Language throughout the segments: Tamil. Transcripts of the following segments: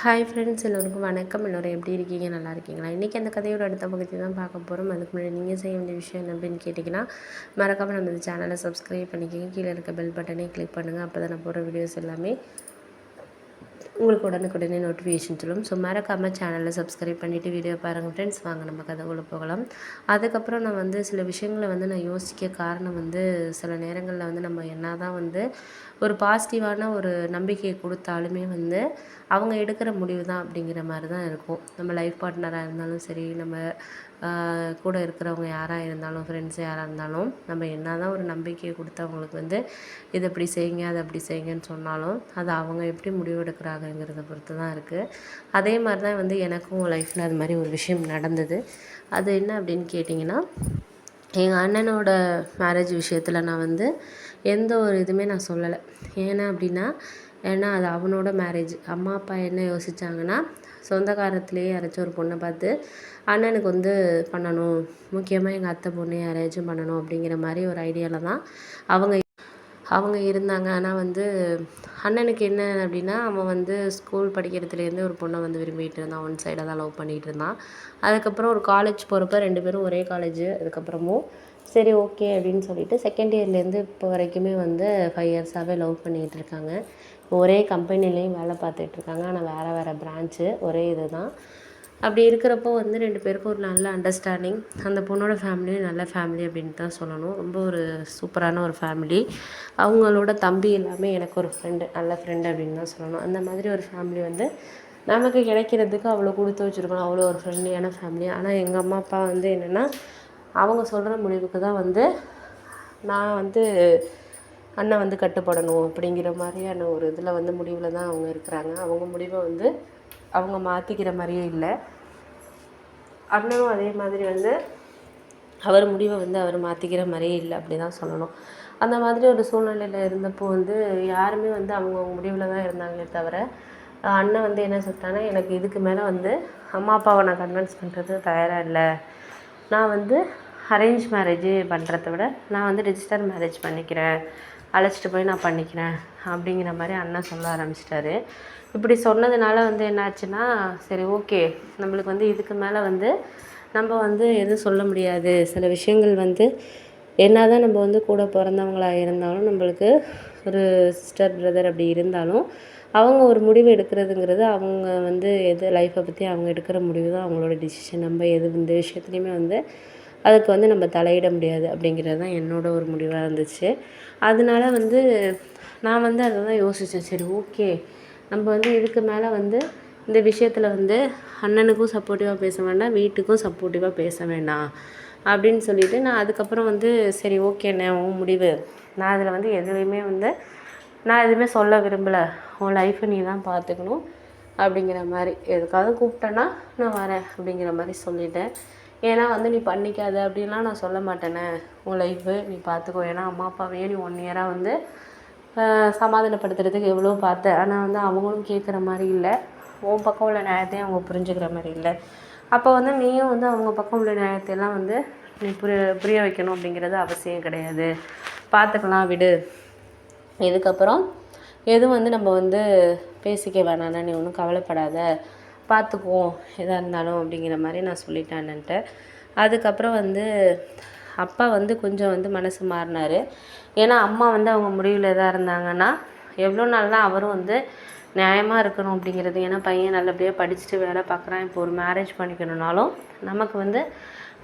ஹாய் ஃப்ரெண்ட்ஸ், எல்லோருக்கும் வணக்கம். எல்லோரும் எப்படி இருக்கீங்க? நல்லா இருக்கீங்களா? இன்றைக்கி அந்த கதையோட அடுத்த பகுதி தான் பார்க்க போகிறோம். அதுக்கு முன்னாடி நீங்கள் செய்ய வேண்டிய விஷயம் என்ன அப்படின்னு கேட்டிங்கன்னா, மறக்காமல் நம்ம இந்த சேனலை சப்ஸ்கிரைப் பண்ணிக்கோங்க. கீழே இருக்க பெல் பட்டனே கிளிக் பண்ணுங்கள். அப்போ தான் நான் போகிற வீடியோஸ் எல்லாமே உங்களுக்கு உடனுக்குடனே நோட்டிஃபிகேஷன் சொல்லும். ஸோ மறக்காமல் சேனலில் சப்ஸ்கிரைப் பண்ணிவிட்டு வீடியோ பாருங்கள் ஃப்ரெண்ட்ஸ். வாங்க நம்ம கதைக்குள்ளே போகலாம். அதுக்கப்புறம் நான் சில விஷயங்களை நான் யோசிக்க காரணம் சில நேரங்களில் நம்ம என்ன தான் ஒரு பாசிட்டிவான ஒரு நம்பிக்கையை கொடுத்தாலுமே அவங்க எடுக்கிற முடிவு தான் அப்படிங்கிற மாதிரி தான் இருக்கும். நம்ம லைஃப் பார்ட்னராக இருந்தாலும் சரி, நம்ம கூட இருக்கிறவங்க யாராக இருந்தாலும், ஃப்ரெண்ட்ஸ் யாராக இருந்தாலும், நம்ம என்ன தான் ஒரு நம்பிக்கையை கொடுத்து அவங்களுக்கு இதை இப்படி செய்யுங்க, அதை அப்படி செய்யுங்கன்னு சொன்னாலும் அது அவங்க எப்படி முடிவு எடுக்கிறாங்கங்கிறத பொறுத்து தான் இருக்குது. அதே மாதிரி தான் எனக்கும் லைஃப்பில் அது மாதிரி ஒரு விஷயம் நடந்தது. அது என்ன அப்படின்னு கேட்டிங்கன்னா, எங்கள் அண்ணனோட மேரேஜ் விஷயத்தில் நான் எந்த ஒரு இதுவுமே நான் சொல்லலை. ஏன்னா அது அவனோட மேரேஜ். அம்மா அப்பா என்ன யோசித்தாங்கன்னா, சொந்தக்காரத்துலேயே யாராச்சும் ஒரு பொண்ணை பார்த்து அண்ணனுக்கு பண்ணணும், முக்கியமாக எங்கள் அத்தை பொண்ணு யாரையாச்சும் பண்ணணும் அப்படிங்கிற மாதிரி ஒரு ஐடியாவில் தான் அவங்க அவங்க இருந்தாங்க. ஆனால் அண்ணனுக்கு என்ன அப்படின்னா, அவன் ஸ்கூல் படிக்கிறதுலேருந்து ஒரு பொண்ணை விரும்பிகிட்டு இருந்தான். ஒன் சைடாக தான் லவ் பண்ணிகிட்டு இருந்தான். அதுக்கப்புறம் ஒரு காலேஜ் போகிறப்ப 2 பேரும் ஒரே காலேஜு. அதுக்கப்புறமும் சரி ஓகே அப்படின்னு சொல்லிட்டு செகண்ட் இயர்லேருந்து இப்போ வரைக்குமே 5 இயர்ஸாகவே லவ் பண்ணிகிட்டு இருக்காங்க. ஒரே கம்பெனிலேயும் வேலை பார்த்துட்ருக்காங்க. ஆனால் வேறு வேறு பிரான்ச்சு, ஒரே இது தான். அப்படி இருக்கிறப்போ 2 பேருக்கும் ஒரு நல்ல அண்டர்ஸ்டாண்டிங். அந்த பொண்ணோட ஃபேமிலியும் நல்ல ஃபேமிலி அப்படின்ட்டு தான் சொல்லணும். ரொம்ப ஒரு சூப்பரான ஒரு ஃபேமிலி. அவங்களோட தம்பி எல்லாமே எனக்கு ஒரு ஃப்ரெண்டு, நல்ல ஃப்ரெண்டு அப்படின்னு தான் சொல்லணும். அந்த மாதிரி ஒரு ஃபேமிலி நமக்கு கிடைக்கிறதுக்கு அவ்வளோ கொடுத்து வச்சுருக்கணும். அவ்வளோ ஒரு ஃப்ரெண்ட்லியான ஃபேமிலி. ஆனால் எங்கள் அம்மா அப்பா என்னென்னா, அவங்க சொல்கிற முடிவுக்கு தான் நான் அண்ணன் கட்டுப்படணும் அப்படிங்கிற மாதிரியான ஒரு இதில் முடிவில் தான் அவங்க இருக்கிறாங்க. அவங்க முடிவை அவங்க மாற்றிக்கிற மாதிரியே இல்லை. அண்ணனும் அதே மாதிரி அவர் முடிவை அவர் மாற்றிக்கிற மாதிரியே இல்லை அப்படி தான் சொல்லணும். அந்த மாதிரி ஒரு சூழ்நிலையில் இருந்தப்போ யாருமே அவங்கவுங்க முடிவில் தான் இருந்தாங்களே தவிர, அண்ணன் என்ன சொல்லிட்டாங்கன்னா, எனக்கு இதுக்கு மேலே அம்மா அப்பாவை நான் கன்வின்ஸ் பண்ணுறது தயாராக இல்லை. நான் அரேஞ்ச் மேரேஜ் பண்ணுறத விட நான் ரிஜிஸ்டர் மேரேஜ் பண்ணிக்கிறேன், அழைச்சிட்டு போய் நான் பண்ணிக்கிறேன் அப்படிங்கிற மாதிரி அண்ணன் சொல்ல ஆரம்பிச்சிட்டாரு. இப்படி சொன்னதுனால என்னாச்சுன்னா, சரி ஓகே, நம்மளுக்கு இதுக்கு மேலே நம்ம எதுவும் சொல்ல முடியாது. சில விஷயங்கள் என்ன தான் நம்ம கூட பிறந்தவங்களாக இருந்தாலும், நம்மளுக்கு ஒரு சிஸ்டர் பிரதர் அப்படி இருந்தாலும், அவங்க ஒரு முடிவு எடுக்கிறதுங்கிறது அவங்க எது லைஃப்பை பற்றி அவங்க எடுக்கிற முடிவு தான் அவங்களோட டிசிஷன். நம்ம எந்த விஷயத்துலையுமே அதுக்கு நம்ம தலையிட முடியாது அப்படிங்கிறது தான் என்னோட ஒரு முடிவாக இருந்துச்சு. அதனால நான் அதை தான் யோசித்தேன். சரி ஓகே, நம்ம இதுக்கு மேலே இந்த விஷயத்தில் அண்ணனுக்கும் சப்போர்ட்டிவாக பேச வேண்டாம், வீட்டுக்கும் சப்போர்ட்டிவாக பேச வேண்டாம் அப்படின்னு சொல்லிவிட்டு, நான் அதுக்கப்புறம் சரி ஓகேண்ணே, உன் முடிவு, நான் அதில் எதுலேயுமே நான் எதுவுமே சொல்ல விரும்பலை, உன் லைஃப்பை நீ தான் பார்த்துக்கணும் அப்படிங்கிற மாதிரி, எதுக்காவது கூப்பிட்டேன்னா நான் வரேன் அப்படிங்கிற மாதிரி சொல்லிட்டேன். ஏன்னா நீ பண்ணிக்காத அப்படின்லாம் நான் சொல்ல மாட்டேனே, உன் லைஃபு நீ பார்த்துக்கோ. ஏன்னா அம்மா அப்பாவையே நீ 1 இயராக சமாதானப்படுத்துறதுக்கு எவ்வளோ பார்த்தேன். ஆனால் அவங்களும் கேட்குற மாதிரி இல்லை, உன் பக்கம் உள்ள நியாயத்தையும் அவங்க புரிஞ்சுக்கிற மாதிரி இல்லை. அப்போ நீயும் அவங்க பக்கம் உள்ள நியாயத்தையெல்லாம் நீ புரிய வைக்கணும் அப்படிங்கிறது அவசியம் கிடையாது, பார்த்துக்கலாம் விடு. இதுக்கப்புறம் எதுவும் நம்ம பேசிக்க வேணாண்ணா, நீ ஒன்றும் கவலைப்படாத, பார்த்துக்குவோம் எதாக இருந்தாலும் அப்படிங்கிற மாதிரி நான் சொல்லிட்டேன்னுட்டு. அதுக்கப்புறம் அப்பா கொஞ்சம் மனசு மாறினார். ஏன்னா அம்மா அவங்க முடிவில் எதாக இருந்தாங்கன்னா, எவ்வளோ நாள் தான் அவரும் நியாயமாக இருக்கணும் அப்படிங்கிறது. ஏன்னா பையன் நல்லபடியாக படிச்சுட்டு வேலை பார்க்குறான். இப்போ ஒரு மேரேஜ் பண்ணிக்கணுன்னாலும் நமக்கு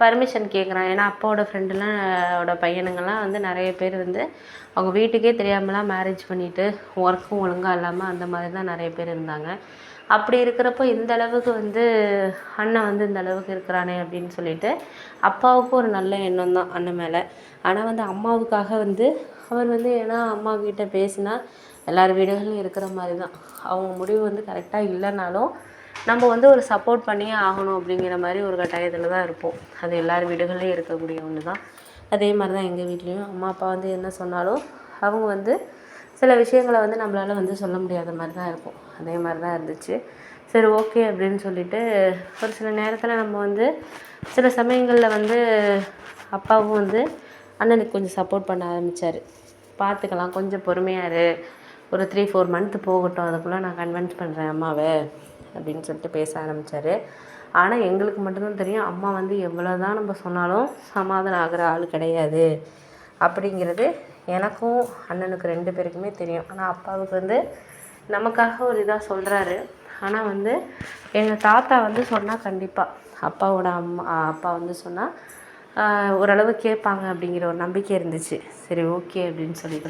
பர்மிஷன் கேட்குறான். ஏன்னா அப்பாவோட ஃப்ரெண்டுலாம் பையனுங்கள்லாம் நிறைய பேர் அவங்க வீட்டுக்கே தெரியாமலாம் மேரேஜ் பண்ணிவிட்டு ஒர்க்கும் ஒழுங்காக இல்லாமல் அந்த மாதிரி தான் நிறைய பேர் இருந்தாங்க. அப்படி இருக்கிறப்போ இந்த அளவுக்கு அண்ணன் இந்த அளவுக்கு இருக்கிறானே அப்படின்னு சொல்லிட்டு அப்பாவுக்கும் ஒரு நல்ல எண்ணம் தான் அண்ணன் மேலே. ஆனால் அம்மாவுக்காக அவர் ஏன்னா அம்மா கிட்ட பேசினா எல்லார் வீடுகளும் இருக்கிற மாதிரி தான், அவங்க முடிவு கரெக்டாக இல்லைனாலும் நம்ம ஒரு சப்போர்ட் பண்ணியே ஆகணும் அப்படிங்கிற மாதிரி ஒரு கட்டாயத்தில் தான் இருப்போம். அது எல்லார் வீடுகள்லேயும் இருக்கக்கூடிய ஒன்று தான். அதே மாதிரி தான் எங்கள் வீட்லேயும் அம்மா அப்பா என்ன சொன்னாலும் அவங்க சில விஷயங்களை நம்மளால் சொல்ல முடியாத மாதிரி தான் இருக்கும். அதே மாதிரி தான் இருந்துச்சு. சரி ஓகே அப்படின்னு சொல்லிவிட்டு ஒரு சில நேரத்தில் நம்ம சில சமயங்களில் அப்பாவும் அண்ணனுக்கு கொஞ்சம் சப்போர்ட் பண்ண ஆரம்பித்தார். பார்த்துக்கலாம், கொஞ்சம் பொறுமையாக இரு, ஒரு 3-4 மந்த்து போகட்டும், அதுக்குள்ளே நான் கன்வின்ஸ் பண்ணுறேன் அம்மாவை அப்படின்னு சொல்லிட்டு பேச ஆரம்பித்தார். ஆனால் எங்களுக்கு மட்டும்தான் தெரியும் அம்மா வந்து எவ்வளோ தான் நம்ம சொன்னாலும் சமாதானம் ஆகிற ஆள் கிடையாது அப்படிங்கிறது எனக்கும் அண்ணனுக்கு 2 பேருக்குமே தெரியும். ஆனால் அப்பாவுக்கு வந்து நமக்காக ஒரு இதாக சொல்கிறாரு. ஆனால் வந்து எங்கள் தாத்தா வந்து சொன்னால் கண்டிப்பாக அப்பாவோட அப்பா வந்து சொன்னால் ஓரளவு கேட்பாங்க அப்படிங்கிற ஒரு நம்பிக்கை இருந்துச்சு. சரி ஓகே அப்படின்னு சொல்லிட்டு